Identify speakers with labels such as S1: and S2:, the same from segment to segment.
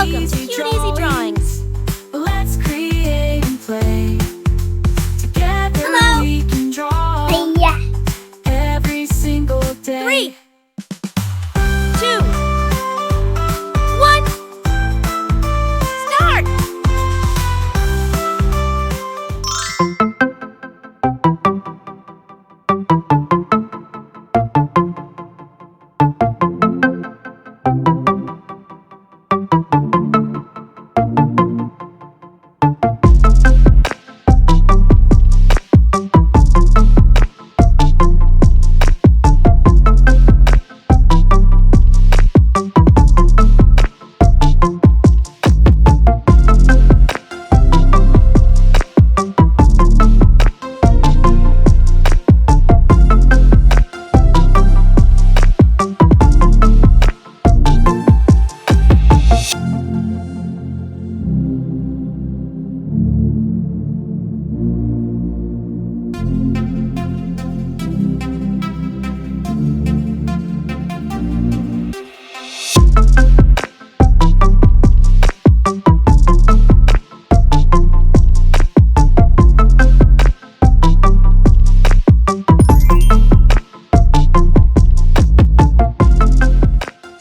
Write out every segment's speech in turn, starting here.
S1: Welcome to Cute Easy Drawings.
S2: Let's create and play. Together we can draw every single day.
S1: 3, 2, 1, start!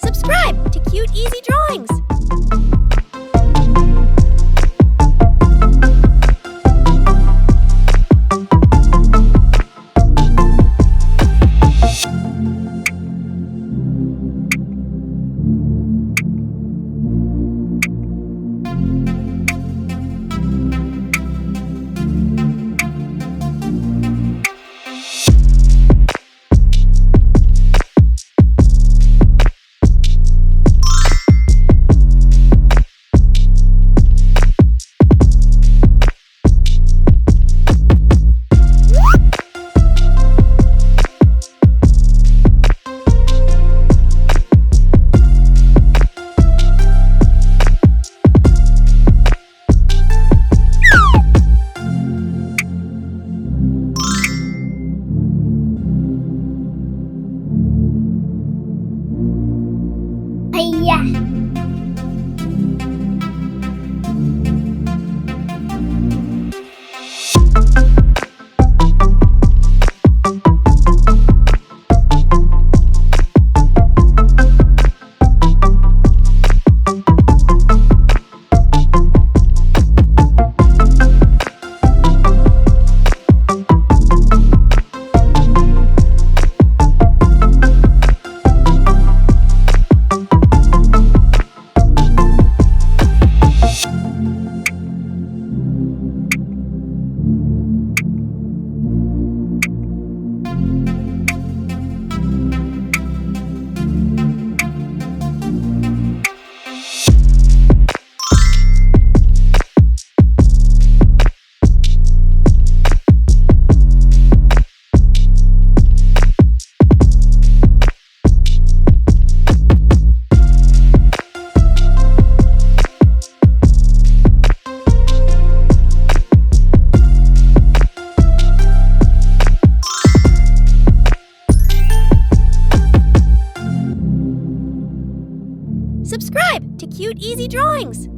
S1: Subscribe to Cute Easy Drawings. Subscribe to Cute Easy Drawings.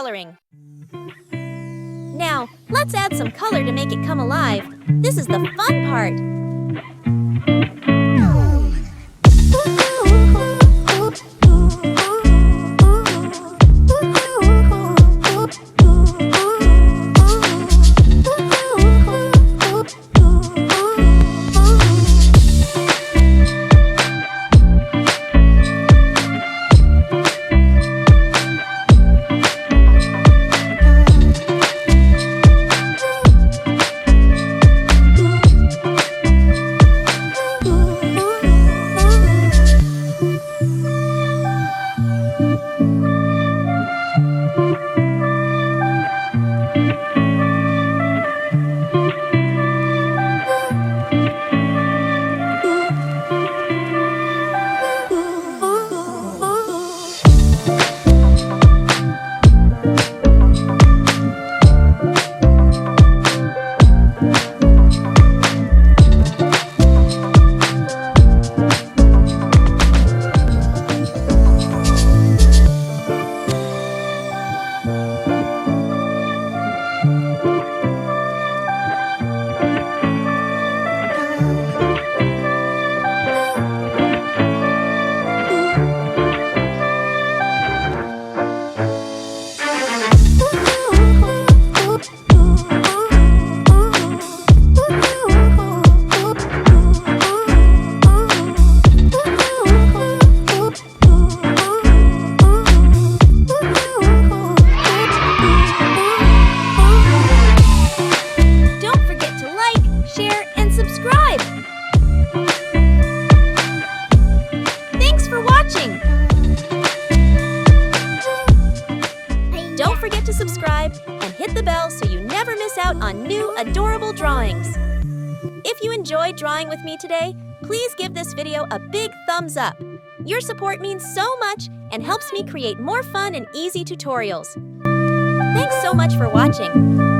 S1: coloring. Now, let's add some color to make it come alive. This is the fun part. Don't forget to subscribe and hit the bell so you never miss out on new adorable drawings. If you enjoyed drawing with me today, please give this video a big thumbs up. Your support means so much and helps me create more fun and easy tutorials. Thanks so much for watching.